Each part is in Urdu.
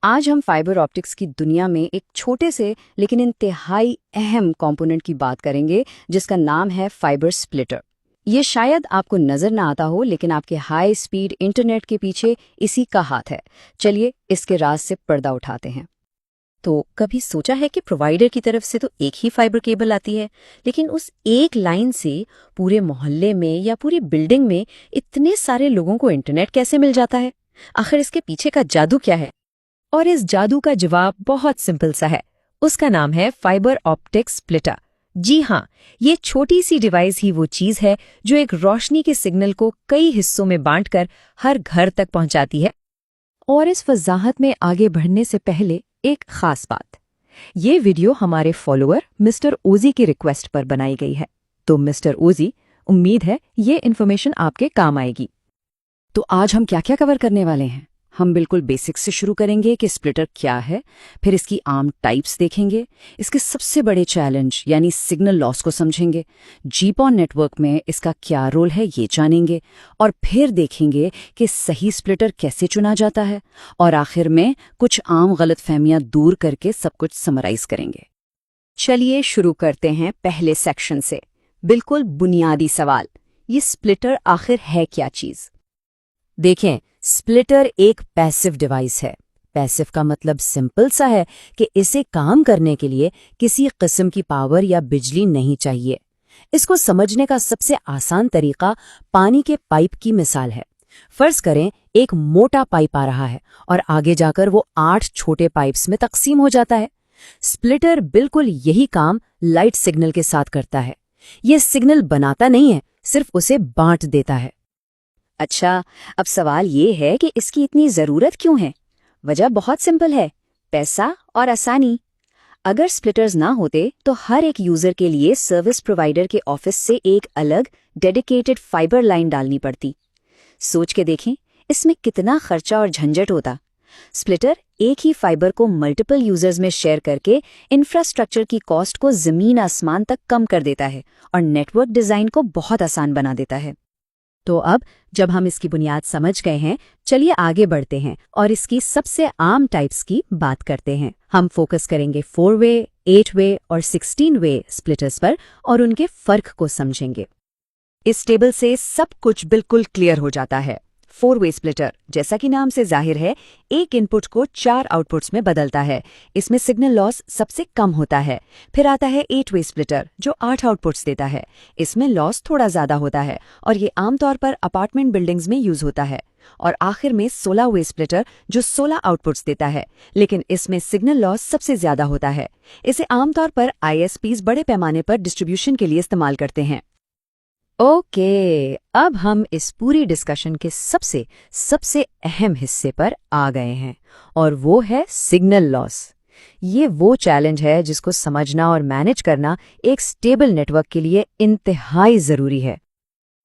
آج ہم فائبر آپٹکس کی دنیا میں ایک چھوٹے سے لیکن انتہائی اہم کمپوننٹ کی بات کریں گے جس کا نام ہے فائبر سپلٹر۔ یہ شاید آپ کو نظر نہ آتا ہو لیکن آپ کے ہائی سپیڈ انٹرنیٹ کے پیچھے اسی کا ہاتھ ہے۔ چلیے اس کے راز سے پردہ اٹھاتے ہیں۔ تو کبھی سوچا ہے کہ پرووائڈر کی طرف سے تو ایک ہی فائبر کیبل آتی ہے، لیکن اس ایک لائن سے پورے محلے میں یا پوری بلڈنگ میں اتنے سارے لوگوں کو انٹرنیٹ کیسے مل جاتا ہے؟ آخر اس کے پیچھے کا جادو کیا ہے؟ اور اس جادو کا جواب بہت سمپل سا ہے۔ اس کا نام ہے فائبر آپٹک سپلٹر۔ جی ہاں، یہ چھوٹی سی ڈیوائس ہی وہ چیز ہے جو ایک روشنی کے سگنل کو کئی حصوں میں بانٹ کر ہر گھر تک پہنچاتی ہے۔ اور اس وضاحت میں آگے بڑھنے سے پہلے ایک خاص بات، یہ ویڈیو ہمارے فالوور مسٹر اوزی کی ریکویسٹ پر بنائی گئی ہے، تو مسٹر اوزی، امید ہے یہ انفارمیشن آپ کے کام آئے گی۔ تو آج ہم کیا کیا کور کرنے والے ہیں؟ ہم بالکل بیسک سے شروع کریں گے کہ سپلٹر کیا ہے، پھر اس کی عام ٹائپس دیکھیں گے، اس کے سب سے بڑے چیلنج یعنی سگنل لاس کو سمجھیں گے، جی پون نیٹ ورک میں اس کا کیا رول ہے یہ جانیں گے، اور پھر دیکھیں گے کہ صحیح سپلٹر کیسے چنا جاتا ہے، اور آخر میں کچھ عام غلط فہمیاں دور کر کے سب کچھ سمرائز کریں گے۔ چلیے شروع کرتے ہیں پہلے سیکشن سے۔ بالکل بنیادی سوال، یہ سپلٹر آخر ہے کیا چیز؟ دیکھیں، سپلٹر ایک پیسو ڈیوائس ہے۔ پیسو کا مطلب سمپل سا ہے کہ اسے کام کرنے کے لیے کسی قسم کی پاور یا بجلی نہیں چاہیے۔ اس کو سمجھنے کا سب سے آسان طریقہ پانی کے پائپ کی مثال ہے۔ فرض کریں ایک موٹا پائپ آ رہا ہے اور آگے جا کر وہ 8 چھوٹے پائپس میں تقسیم ہو جاتا ہے۔ سپلٹر بالکل یہی کام لائٹ سگنل کے ساتھ کرتا ہے۔ یہ سگنل بناتا نہیں ہے، صرف اسے بانٹ دیتا ہے۔ اچھا، اب سوال یہ ہے کہ اس کی اتنی ضرورت کیوں ہے؟ وجہ بہت سمپل ہے، پیسہ اور آسانی۔ اگر سپلٹرز نہ ہوتے تو ہر ایک یوزر کے لیے سروس پرووائڈر کے آفس سے ایک الگ ڈیڈیکیٹڈ فائبر لائن ڈالنی پڑتی۔ سوچ کے دیکھیں اس میں کتنا خرچہ اور جھنجٹ ہوتا۔ سپلٹر ایک ہی فائبر کو ملٹیپل یوزرز میں شیئر کر کے انفراسٹرکچر کی کاسٹ کو زمین آسمان تک کم کر دیتا ہے اور نیٹ ورک ڈیزائن کو بہت آسان بنا دیتا ہے۔ تو اب جب ہم اس کی بنیاد سمجھ گئے ہیں، چلیے آگے بڑھتے ہیں اور اس کی سب سے عام ٹائپس کی بات کرتے ہیں۔ ہم فوکس کریں گے 4 وے، 8 وے اور 16 وے سپلٹرز پر اور ان کے فرق کو سمجھیں گے۔ اس ٹیبل سے سب کچھ بالکل کلیئر ہو جاتا ہے۔ 4 وے سپلٹر جیسا کہ نام سے ظاہر ہے، ایک ان پٹ کو 4 آؤٹ پٹس میں بدلتا ہے۔ اس میں سگنل لاس سب سے کم ہوتا ہے۔ پھر آتا ہے 8 وے سپلٹر جو 8 آؤٹ پٹس دیتا ہے۔ اس میں لاس تھوڑا زیادہ ہوتا ہے اور یہ عام طور پر اپارٹمنٹ بلڈنگز میں یوز ہوتا ہے۔ اور آخر میں 16 وے سپلٹر جو 16 آؤٹ پٹس دیتا ہے، لیکن اس میں سگنل لاس سب سے زیادہ ہوتا ہے۔ اسے عام طور پر ISPs بڑے پیمانے پر ڈسٹریبیوشن کے لیے استعمال کرتے ہیں۔ اوکے، اب ہم اس پوری ڈسکشن کے سب سے اہم حصے پر آ گئے ہیں، اور وہ ہے سگنل لاس۔ یہ وہ چیلنج ہے جس کو سمجھنا اور مینج کرنا ایک سٹیبل نیٹ ورک کے لیے انتہائی ضروری ہے۔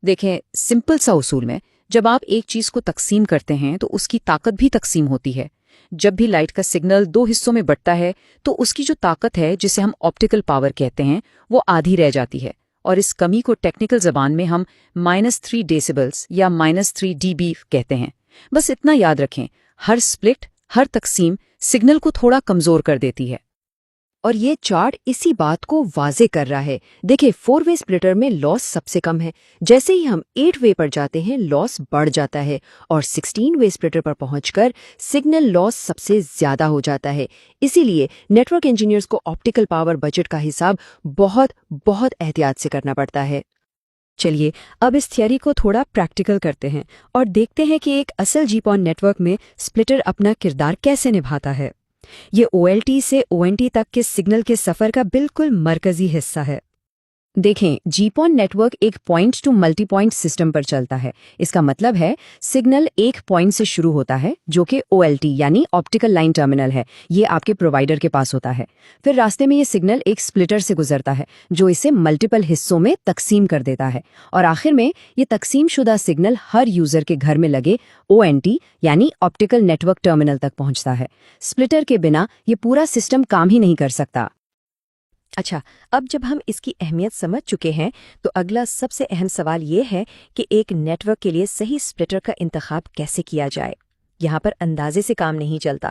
دیکھیں، سمپل سا اصول میں جب آپ ایک چیز کو تقسیم کرتے ہیں تو اس کی طاقت بھی تقسیم ہوتی ہے۔ جب بھی لائٹ کا سگنل 2 حصوں میں بٹتا ہے تو اس کی جو طاقت ہے جسے ہم آپٹیکل پاور کہتے ہیں وہ آدھی رہ جاتی ہے، اور اس کمی کو ٹیکنیکل زبان میں ہم -3 ڈیسیبلز یا -3 dB کہتے ہیں۔ بس اتنا یاد رکھیں، ہر سپلٹ، ہر تقسیم سگنل کو تھوڑا کمزور کر دیتی ہے۔ اور یہ چارٹ اسی بات کو واضح کر رہا ہے۔ دیکھیں، 4 وے سپلٹر میں لاس سب سے کم ہے۔ جیسے ہی ہم 8 وے پر جاتے ہیں لاس بڑھ جاتا ہے، اور 16 وے سپلٹر پر پہنچ کر سگنل لاس سب سے زیادہ ہو جاتا ہے۔ اسی لیے نیٹ ورک انجینئرز کو آپٹیکل پاور بجٹ کا حساب بہت احتیاط سے کرنا پڑتا ہے۔ چلیے اب اس تھیوری کو تھوڑا پریکٹیکل کرتے ہیں اور دیکھتے ہیں کہ ایک اصل جی پون نیٹ ورک میں سپلٹر اپنا کردار کیسے نبھاتا ہے۔ یہ OLT سے ONT تک کے سگنل کے سفر کا بالکل مرکزی حصہ ہے۔ دیکھیں، جی پون نیٹ ورک ایک point to multipoint system پر چلتا ہے۔ اس کا مطلب ہے سگنل ایک پوائنٹ سے شروع ہوتا ہے جو کہ OLT یعنی آپٹیکل لائن ٹرمینل ہے، یہ آپ کے پرووائڈر کے پاس ہوتا ہے۔ پھر راستے میں یہ سگنل ایک سپلٹر سے گزرتا ہے جو اسے ملٹیپل حصوں میں تقسیم کر دیتا ہے، اور آخر میں یہ تقسیم شدہ سگنل ہر یوزر کے گھر میں لگے ONT یعنی آپٹیکل نیٹ ورک ٹرمینل تک پہنچتا ہے۔ سپلٹر کے بنا یہ پورا سسٹم کام ہی نہیں کر سکتا۔ اچھا، اب جب ہم اس کی اہمیت سمجھ چکے ہیں تو اگلا سب سے اہم سوال یہ ہے کہ ایک نیٹ ورک کے لیے صحیح سپلٹر کا انتخاب کیسے کیا جائے۔ یہاں پر اندازے سے کام نہیں چلتا،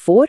4,